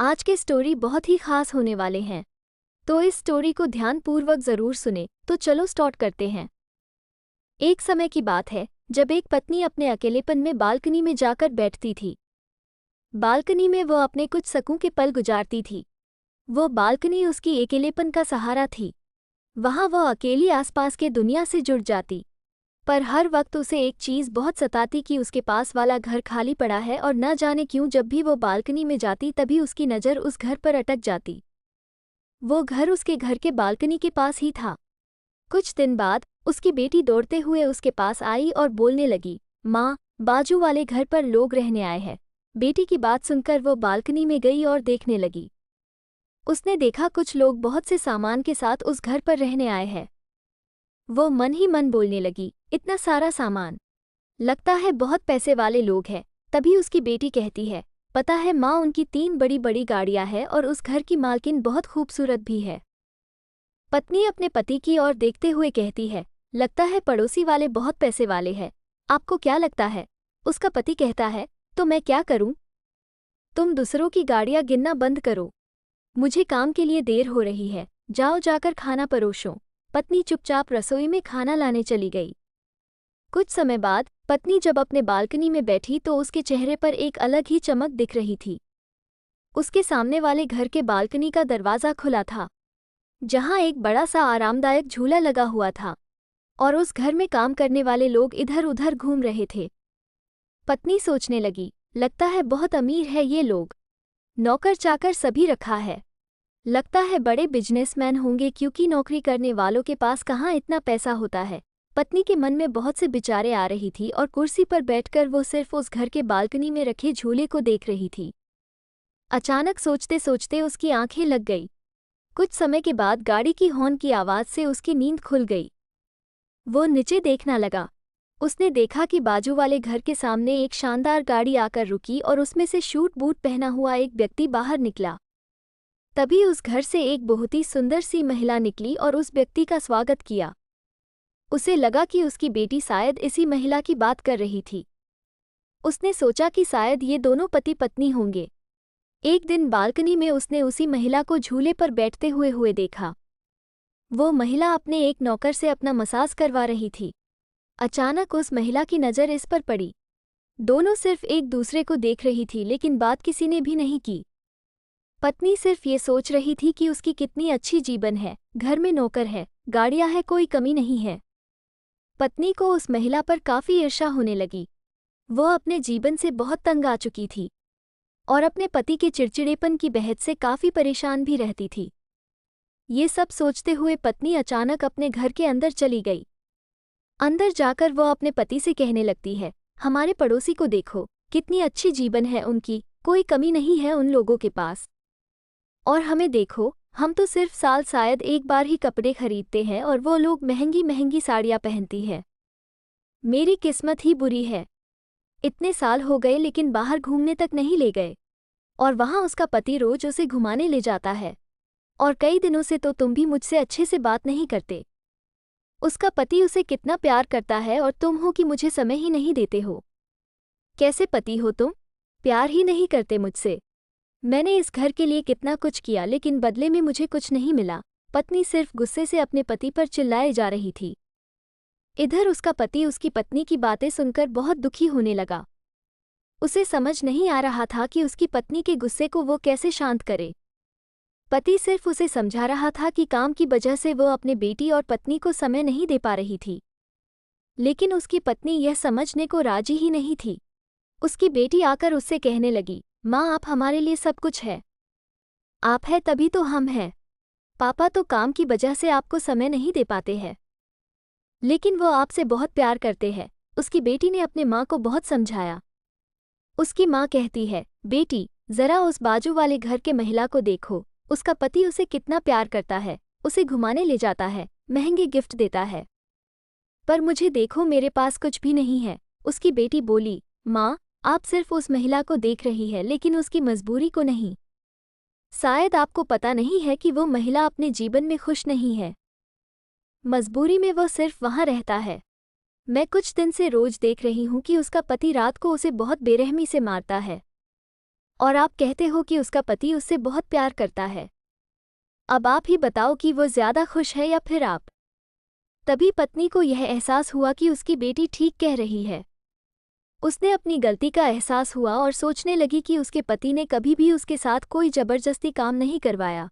आज के स्टोरी बहुत ही खास होने वाले हैं, तो इस स्टोरी को ध्यानपूर्वक जरूर सुने। तो चलो स्टार्ट करते हैं। एक समय की बात है जब एक पत्नी अपने अकेलेपन में बालकनी में जाकर बैठती थी। बालकनी में वो अपने कुछ सुकून के पल गुजारती थी। वो बालकनी उसकी अकेलेपन का सहारा थी। वहाँ वो अकेली आसपास के दुनिया से जुड़ जाती। पर हर वक्त उसे एक चीज़ बहुत सताती कि उसके पास वाला घर खाली पड़ा है और न जाने क्यों जब भी वो बालकनी में जाती तभी उसकी नज़र उस घर पर अटक जाती। वो घर उसके घर के बालकनी के पास ही था। कुछ दिन बाद उसकी बेटी दौड़ते हुए उसके पास आई और बोलने लगी, माँ, बाजू वाले घर पर लोग रहने आए हैं। बेटी की बात सुनकर वो बालकनी में गई और देखने लगी। उसने देखा कुछ लोग बहुत से सामान के साथ उस घर पर रहने आए हैं। वो मन ही मन बोलने लगी, इतना सारा सामान, लगता है बहुत पैसे वाले लोग हैं। तभी उसकी बेटी कहती है, पता है माँ, उनकी 3 बड़ी बड़ी गाड़ियाँ हैं और उस घर की मालकिन बहुत खूबसूरत भी है। पत्नी अपने पति की ओर देखते हुए कहती है, लगता है पड़ोसी वाले बहुत पैसे वाले हैं। आपको क्या लगता है? उसका पति कहता है, तो मैं क्या करूं? तुम दूसरों की गाड़ियाँ गिनना बंद करो। मुझे काम के लिए देर हो रही है, जाओ जाकर खाना परोसो। पत्नी चुपचाप रसोई में खाना लाने चली गई। कुछ समय बाद पत्नी जब अपने बालकनी में बैठी तो उसके चेहरे पर एक अलग ही चमक दिख रही थी। उसके सामने वाले घर के बालकनी का दरवाज़ा खुला था, जहां एक बड़ा सा आरामदायक झूला लगा हुआ था और उस घर में काम करने वाले लोग इधर उधर घूम रहे थे। पत्नी सोचने लगी, लगता है बहुत अमीर है ये लोग, नौकर चाकर सभी रखा है। लगता है बड़े बिजनेसमैन होंगे क्योंकि नौकरी करने वालों के पास कहाँ इतना पैसा होता है। पत्नी के मन में बहुत से विचारें आ रही थी और कुर्सी पर बैठकर वो सिर्फ उस घर के बालकनी में रखे झूले को देख रही थी। अचानक सोचते सोचते उसकी आंखें लग गई। कुछ समय के बाद गाड़ी की हॉर्न की आवाज़ से उसकी नींद खुल गई। वो नीचे देखना लगा। उसने देखा कि बाजू वाले घर के सामने एक शानदार गाड़ी आकर रुकी और उसमें से शूट बूट पहना हुआ एक व्यक्ति बाहर निकला। तभी उस घर से एक बहुत ही सुंदर सी महिला निकली और उस व्यक्ति का स्वागत किया। उसे लगा कि उसकी बेटी शायद इसी महिला की बात कर रही थी। उसने सोचा कि शायद ये दोनों पति पत्नी होंगे। एक दिन बालकनी में उसने उसी महिला को झूले पर बैठते हुए देखा। वो महिला अपने एक नौकर से अपना मसाज करवा रही थी। अचानक उस महिला की नज़र इस पर पड़ी। दोनों सिर्फ एक दूसरे को देख रही थी लेकिन बात किसी ने भी नहीं की। पत्नी सिर्फ ये सोच रही थी कि उसकी कितनी अच्छी जीवन है, घर में नौकर है, गाड़ियां हैं, कोई कमी नहीं है। पत्नी को उस महिला पर काफ़ी ईर्ष्या होने लगी। वह अपने जीवन से बहुत तंग आ चुकी थी और अपने पति के चिड़चिड़ेपन की बहस से काफ़ी परेशान भी रहती थी। ये सब सोचते हुए पत्नी अचानक अपने घर के अंदर चली गई। अंदर जाकर वह अपने पति से कहने लगती है, हमारे पड़ोसी को देखो, कितनी अच्छी जीवन है उनकी, कोई कमी नहीं है उन लोगों के पास। और हमें देखो, हम तो सिर्फ साल शायद एक बार ही कपड़े खरीदते हैं और वो लोग महंगी महंगी साड़ियाँ पहनती है। मेरी किस्मत ही बुरी है। इतने साल हो गए लेकिन बाहर घूमने तक नहीं ले गए और वहाँ उसका पति रोज उसे घुमाने ले जाता है और कई दिनों से तो तुम भी मुझसे अच्छे से बात नहीं करते। उसका पति उसे कितना प्यार करता है और तुम हो कि मुझे समय ही नहीं देते हो। कैसे पति हो तुम, प्यार ही नहीं करते मुझसे। मैंने इस घर के लिए कितना कुछ किया लेकिन बदले में मुझे कुछ नहीं मिला। पत्नी सिर्फ गुस्से से अपने पति पर चिल्लाए जा रही थी। इधर उसका पति उसकी पत्नी की बातें सुनकर बहुत दुखी होने लगा। उसे समझ नहीं आ रहा था कि उसकी पत्नी के गुस्से को वो कैसे शांत करे। पति सिर्फ उसे समझा रहा था कि काम की वजह से वो अपने बेटी और पत्नी को समय नहीं दे पा रही थी, लेकिन उसकी पत्नी यह समझने को राजी ही नहीं थी। उसकी बेटी आकर उससे कहने लगी, माँ, आप हमारे लिए सब कुछ है। आप है तभी तो हम हैं। पापा तो काम की वजह से आपको समय नहीं दे पाते हैं, लेकिन वो आपसे बहुत प्यार करते हैं। उसकी बेटी ने अपने माँ को बहुत समझाया। उसकी माँ कहती है, बेटी, जरा उस बाजू वाले घर के महिला को देखो, उसका पति उसे कितना प्यार करता है, उसे घुमाने ले जाता है, महंगे गिफ्ट देता है, पर मुझे देखो, मेरे पास कुछ भी नहीं है। उसकी बेटी बोली, माँ, आप सिर्फ उस महिला को देख रही है लेकिन उसकी मजबूरी को नहीं। शायद आपको पता नहीं है कि वो महिला अपने जीवन में खुश नहीं है। मजबूरी में वो सिर्फ वहाँ रहता है। मैं कुछ दिन से रोज देख रही हूँ कि उसका पति रात को उसे बहुत बेरहमी से मारता है और आप कहते हो कि उसका पति उससे बहुत प्यार करता है। अब आप ही बताओ कि वो ज़्यादा खुश है या फिर आप। तभी पत्नी को यह एहसास हुआ कि उसकी बेटी ठीक कह रही है। उसने अपनी गलती का एहसास हुआ और सोचने लगी कि उसके पति ने कभी भी उसके साथ कोई जबरदस्ती काम नहीं करवाया,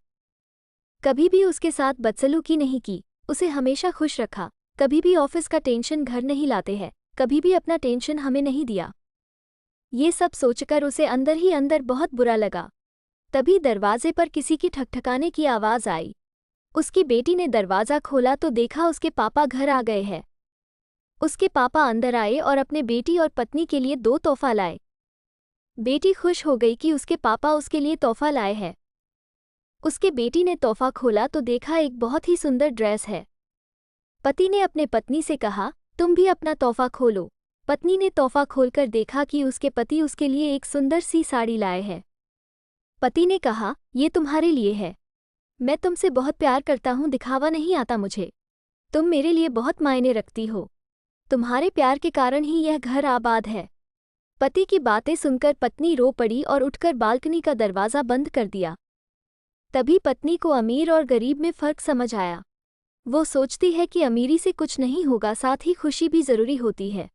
कभी भी उसके साथ बदसलूकी नहीं की, उसे हमेशा खुश रखा, कभी भी ऑफिस का टेंशन घर नहीं लाते हैं, कभी भी अपना टेंशन हमें नहीं दिया। ये सब सोचकर उसे अंदर ही अंदर बहुत बुरा लगा। तभी दरवाजे पर किसी की ठकठकाने की आवाज़ आई। उसकी बेटी ने दरवाज़ा खोला तो देखा उसके पापा घर आ गए हैं। उसके पापा अंदर आए और अपने बेटी और पत्नी के लिए 2 तोहफा लाए। बेटी खुश हो गई कि उसके पापा उसके लिए तोहफा लाए हैं। उसके बेटी ने तोहफा खोला तो देखा एक बहुत ही सुंदर ड्रेस है। पति ने अपने पत्नी से कहा, तुम भी अपना तोहफा खोलो। पत्नी ने तोहफा खोलकर देखा कि उसके पति उसके लिए एक सुंदर सी साड़ी लाए हैं। पति ने कहा, ये तुम्हारे लिए है। मैं तुमसे बहुत प्यार करता हूँ, दिखावा नहीं आता मुझे। तुम मेरे लिए बहुत मायने रखती हो। तुम्हारे प्यार के कारण ही यह घर आबाद है। पति की बातें सुनकर पत्नी रो पड़ी और उठकर बालकनी का दरवाज़ा बंद कर दिया। तभी पत्नी को अमीर और गरीब में फ़र्क समझ आया। वो सोचती है कि अमीरी से कुछ नहीं होगा, साथ ही खुशी भी ज़रूरी होती है।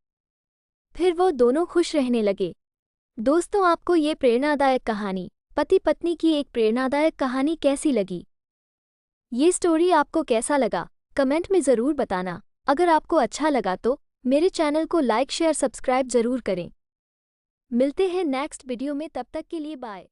फिर वो दोनों खुश रहने लगे। दोस्तों, आपको ये प्रेरणादायक कहानी, पति पत्नी की एक प्रेरणादायक कहानी कैसी लगी? ये स्टोरी आपको कैसा लगा? कमेंट में ज़रूर बताना। अगर आपको अच्छा लगा तो मेरे चैनल को लाइक शेयर सब्सक्राइब ज़रूर करें। मिलते हैं नेक्स्ट वीडियो में, तब तक के लिए बाय।